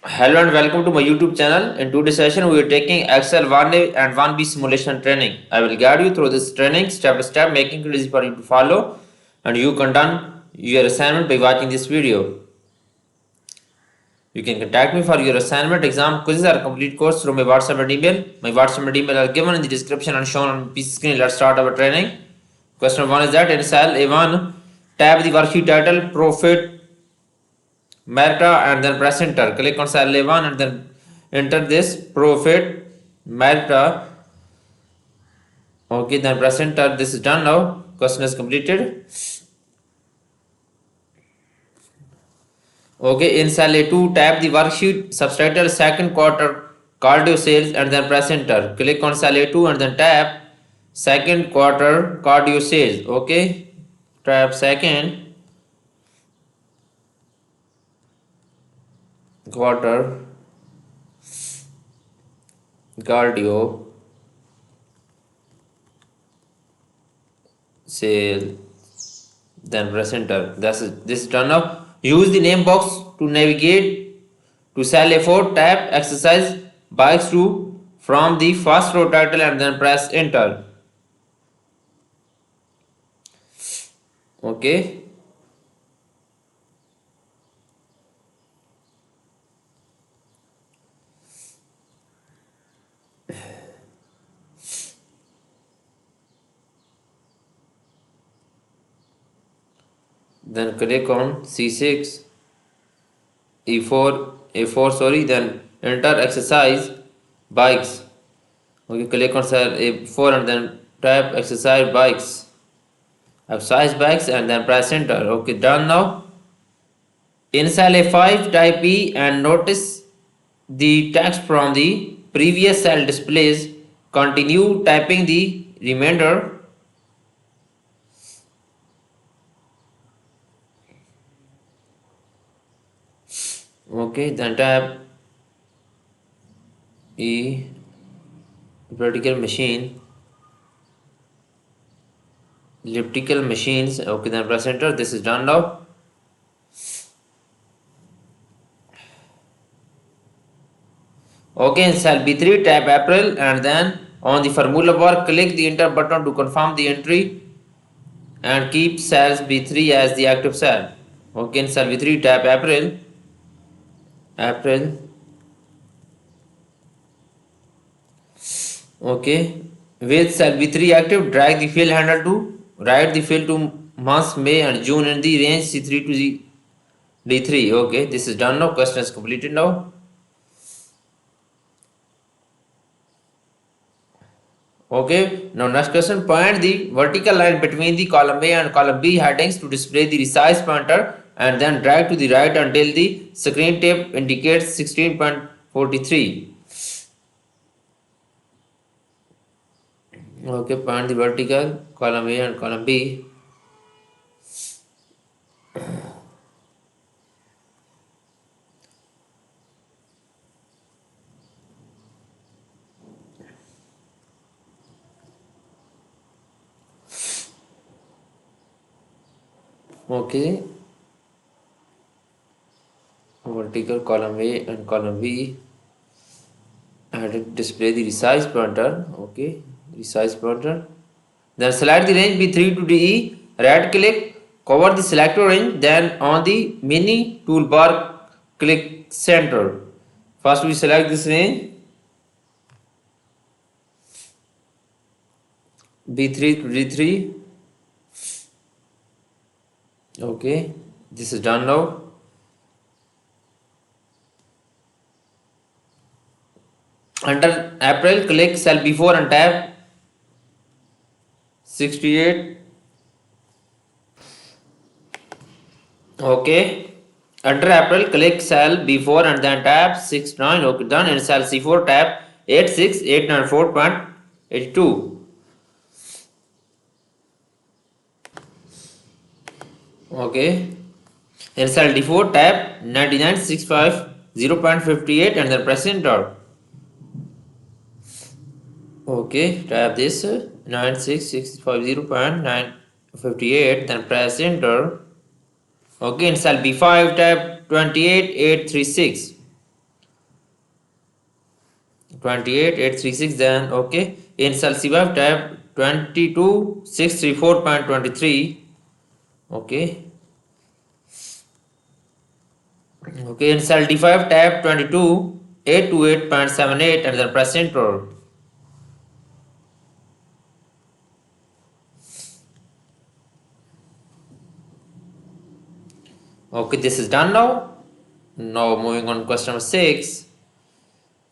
Hello and welcome to my YouTube channel. In today's session, we are taking Excel 1A and 1B simulation training. I will guide you through this training step by step, making it easy for you to follow, and you can done your assignment by watching this video. You can contact me for your assignment, exam, quizzes, or complete course through my WhatsApp and email. My WhatsApp and email are given in the description and shown on the screen. Let's start our training. Question 1 is that in cell A1, tab the worksheet title Profit Meta and then press enter. Click on cell A1 and then enter this profit Meta. Okay, then press enter. This is done now. Question is completed. Okay, in cell A2, tap the worksheet subtitle second quarter cardio sales and then press enter. Click on cell A2 and then tap second quarter cardio sales. Okay, tap second quarter cardio sale, then press enter. This is done now. Use the name box to navigate to cell A4. Tap exercise bikes to from the first row title and then press enter. Okay. Then click on C6, A4, sorry, then enter exercise bikes. Okay, click on cell A4 and then type exercise bikes and then press enter. Okay, done now. In cell A5, type E and notice the text from the previous cell displays. Continue typing the remainder. Okay, then type E vertical machine elliptical machines. Okay, then press enter. This is done now. Okay, in cell B3, tap April and then on the formula bar, click the enter button to confirm the entry and keep cells B3 as the active cell. Okay, in cell B3, tap April. Okay, with cell B3 active, drag the fill handle to write the fill to months May and June in the range C3 to D3. Okay, this is done now. Question is completed now. Okay, now next question. Point the vertical line between the column A and column B headings to display the resize pointer and then drag to the right until the screen tape indicates 16.43. Okay, point the vertical column A and column B. Okay, vertical column A and column B and display the resize pointer. Okay, resize pointer. Then select the range B3 to DE. Right click, cover the selector range. Then on the mini toolbar, click center. First we select this range B3 to D3. Okay, this is done now. Under April, click cell B4 and tab 68. Okay. Under April, click cell B4 and then tab 69. Okay, done. In cell C4, tab 86894.82. Okay. In cell D4, tab 99,650.58 and then press enter. Okay, type this 96,650.958, then press enter. Okay, in cell B5, type 28,836. 28836, then okay. In cell C5 tab 22634.23, okay. Okay, in cell D5 tab 22828.78, and then press enter. Okay, this is done now. Now moving on to question number 6.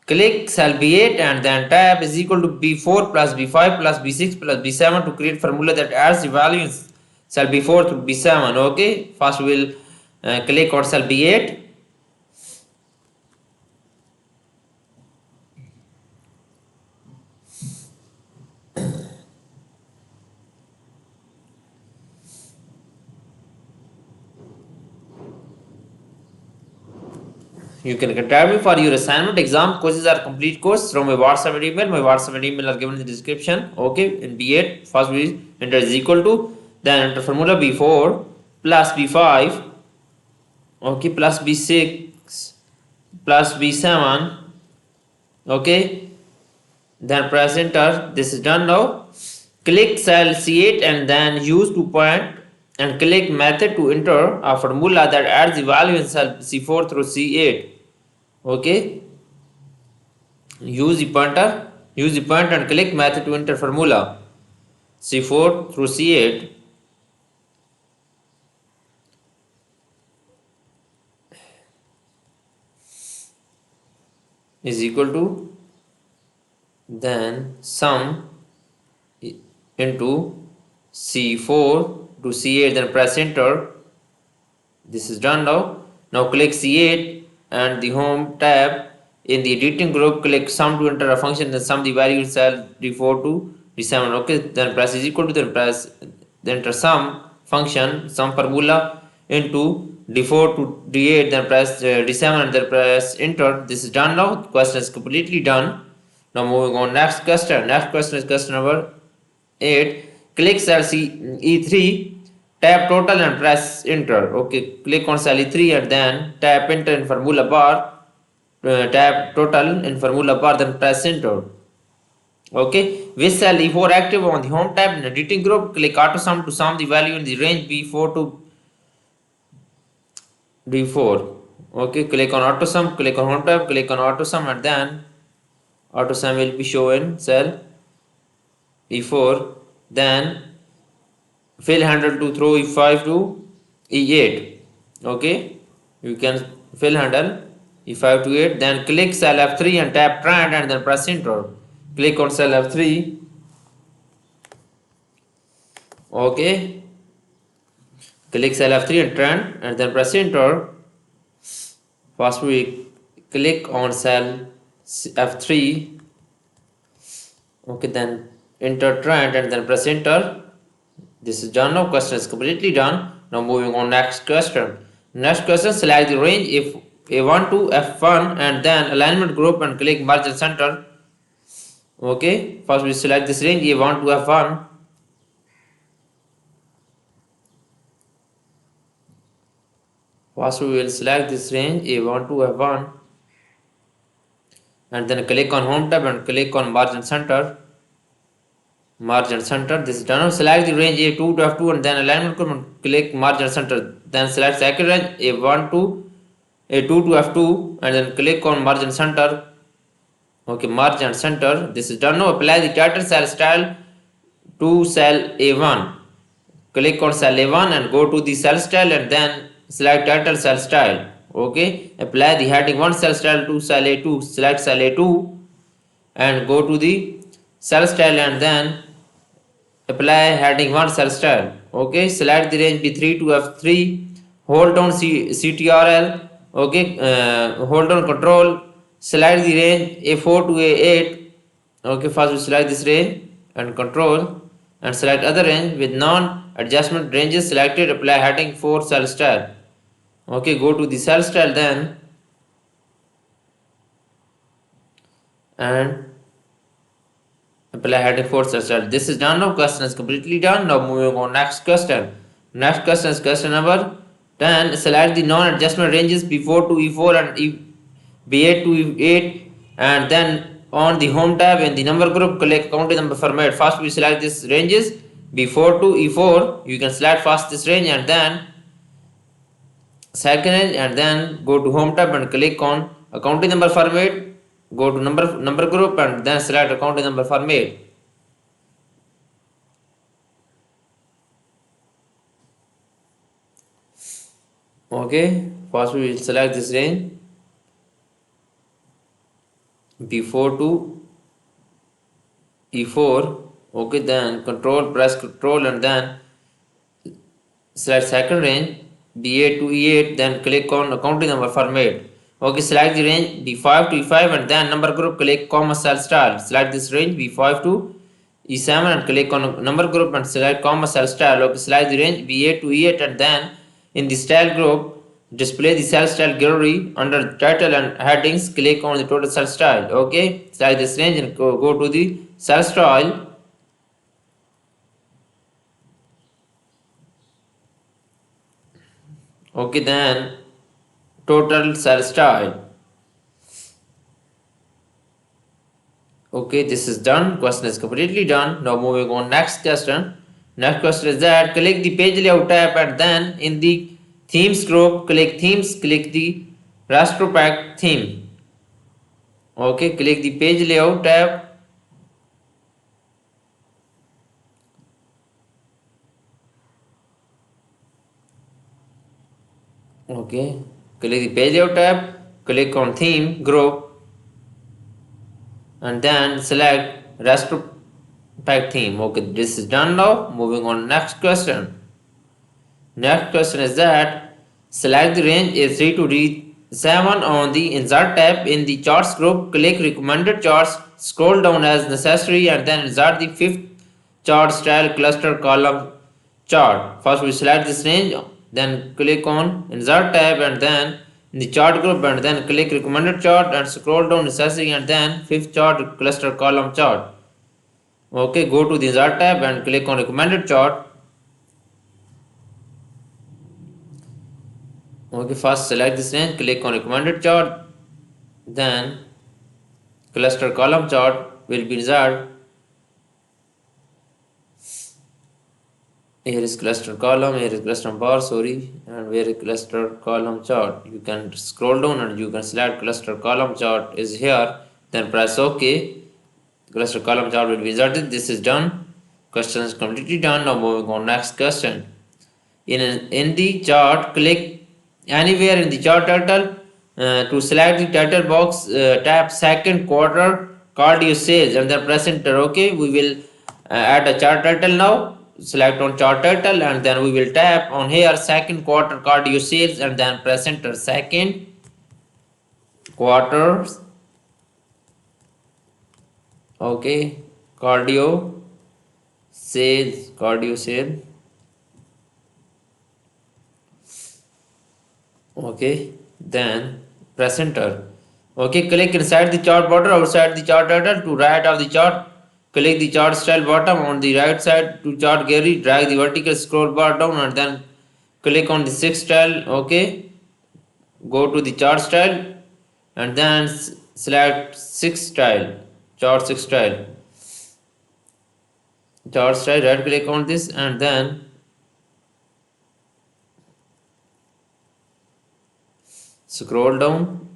Click cell B8 and then tab is equal to B4 plus B5 plus B6 plus B7 to create formula that adds the values cell B4 to B7. Okay, first we will click on cell B8. You can contact me for your assignment. Exam courses are complete course from my WhatsApp and email. My WhatsApp and email are given in the description. Okay, in B8, first we enter is equal to, then enter formula B4 plus B5, okay, plus B6 plus B7, okay, then press enter. This is done now. Click cell C8 and then use 2 point and click method to enter a formula that adds the value in cell C4 through C8. Okay, use the pointer and click method to enter formula C4 through C8. Is equal to, then sum into C4 to C8, then press enter. This is done now. Now click C8 and the home tab. In the editing group, click sum to enter a function, then sum the value in cell D4 to D7. Okay, then press is equal to, then press, then enter sum function, sum formula into D4 to D8, then press D7 and then press enter. This is done now. The question is completely done. Now moving on next question. Next question is question number 8. Click cell E3, tap total and press enter. Okay, click on cell E3 and then tap enter in formula bar. Tap total in formula bar, then press enter. Okay, with cell E4 active on the home tab in editing group, click auto sum to sum the value in the range B4 to D4. Okay, click on auto sum, click on home tab, click on auto sum, and then auto sum will be shown cell E4. Then fill handle to throw E5 to E8. Okay, you can fill handle E5 to 8. Then click cell F3 and tap trend and then press enter. Click on cell F3. Okay, click cell F3 and trend and then press enter. First we click on cell F3. Okay, then enter trend and then press enter. This is done now. Question is completely done. Now moving on next question. Next question, select the range if A1 to F1 and then alignment group and click merge and center. Okay, first we select this range A1 to F1. First we will select this range A1 to F1 and then click on home tab and click on merge and center. Merge and center. This is done. Select the range A2 to F2 and then alignment group and click merge and center. Then select second range A1 to A2 to F2 and then click on merge and center. Okay, merge and center. This is done. Now apply the title cell style to cell A1. Click on cell A1 and go to the cell style and then select title cell style. Okay, apply the heading 1 cell style to cell A2. Select cell A2 and go to the cell style and then apply heading 1 cell style. Okay, select the range B3 to F3. Hold down CTRL. Okay, hold on control. Select the range A4 to A8. Okay, first we select this range and control and select other range with non-adjustment ranges selected. Apply heading 4 cell style. Okay, go to the cell style then and apply heading 4 cell style. This is done now. Question is completely done. Now moving on next question. Next question is question number 10. Select the non-adjustment ranges B4 to E4 and B8 to E8 and then on the home tab in the number group, click counting number format. First we select this ranges B4 to E4. You can select first this range and then second range, and then go to home tab and click on accounting number format. Go to number group and then select accounting number format. Okay, first we will select this range B4 to E4. Okay, then press control and then select second range B8 to E8, then click on accounting number format. Okay, select the range B5 to E5 and then number group, click comma cell style. Select this range B5 to E7 and click on number group and select comma cell style. Okay, select the range B8 to E8 and then in the style group display the cell style gallery. Under the title and headings, click on the total cell style. Okay, select this range and go to the cell style. Okay, then total cell style. Okay, this is done. Question is completely done. Now moving on next question. Next question is that click the page layout tab and then in the themes group click themes, click the raster pack theme. Okay, click the page layout tab. Okay, click the page layout tab, click on theme group and then select raster pack theme. Okay, this is done now. Moving on next question. Next question is that select the range A3 to D7 on the insert tab in the charts group. Click recommended charts, scroll down as necessary and then insert the fifth chart style cluster column chart. First we select this range, then click on insert tab and then in the chart group and then click recommended chart and scroll down necessary and then fifth chart cluster column chart. Okay, go to the insert tab and click on recommended chart. Okay, first select this range, click on recommended chart, then cluster column chart will be reserved. Here is cluster column, here is cluster bar, sorry, and where is cluster column chart. You can scroll down and you can select cluster column chart is here, then press OK. Cluster column chart will be inserted. This is done. Question is completely done. Now moving on next question. In the chart, click anywhere in the chart title to select the title box. Tap second quarter cardio sales and then press enter. Okay, we will add a chart title now. Select on chart title and then we will tap on here second quarter cardio sales and then press enter. Second quarter, okay, cardio sales. Okay, then press enter. Okay, click inside the chart border outside the chart title to right of the chart. Click the chart style bottom on the right side to chart gallery. Drag the vertical scroll bar down and then click on the sixth style. Okay, go to the chart style and then select sixth style, chart sixth style. Chart style, right click on this and then scroll down.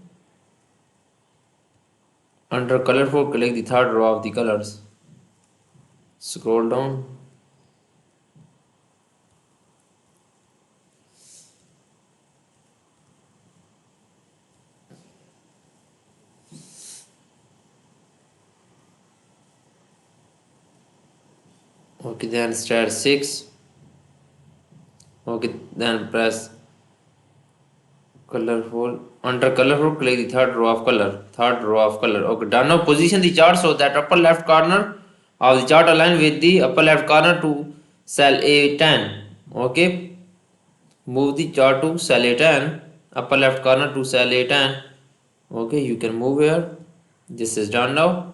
Under colorful, click the third row of the colors. Scroll down. Okay, then start 6. Okay, then press colorful. Under colorful, click the third row of color. Okay, done. Now position the chart so that upper left corner of the chart align with the upper left corner to cell A10. Okay, move the chart to cell A10. Upper left corner to cell A10. Okay, you can move here. This is done now.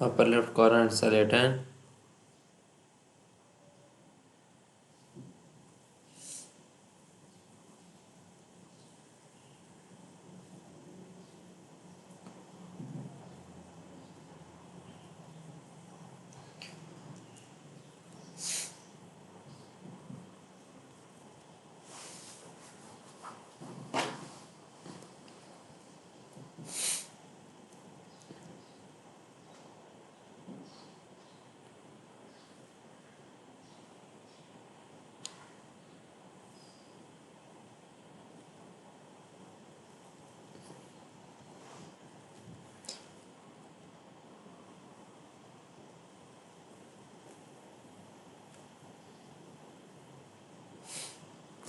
upper left corner and select and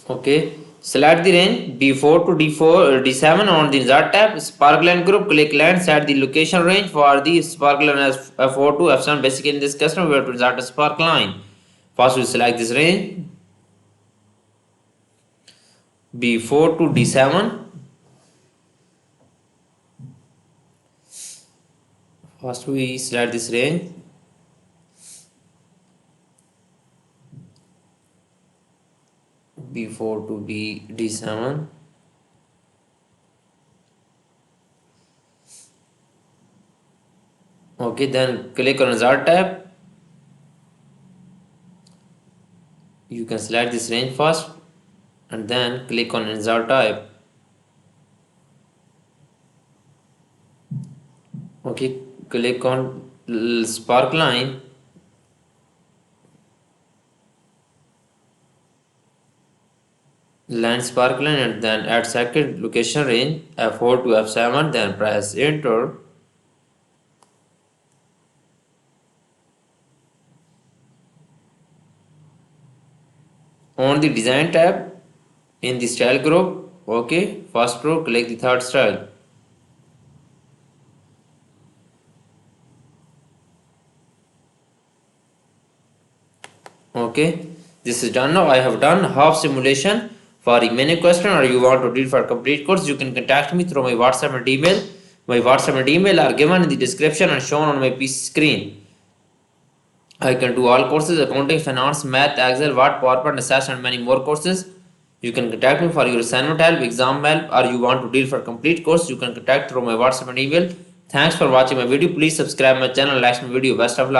okay. Select the range B4 to D7 on the insert tab. Sparkline group, click land, set the location range for the sparkline as F4 to F7. Basically, in this custom, we have to insert a sparkline. First, we select this range B4 to D7. First, we select this range B4 to D7. Okay, then click on insert tab. You can select this range first and then click on insert type. Okay, click on sparkline. Land sparkline and then add second location range F4 to F7, then press enter. On the design tab in the style group, okay, first row, click the third style. Okay, this is done now. I have done half simulation. For remaining question or you want to read for complete course, you can contact me through my WhatsApp and email. My WhatsApp and email are given in the description and shown on my PC screen. I can do all courses: accounting, finance, math, Excel, Word, PowerPoint, research, and many more courses. You can contact me for your assignment help, exam help, or you want to deal for complete course. You can contact through my WhatsApp and email. Thanks for watching my video. Please subscribe my channel, like my video. Best of luck.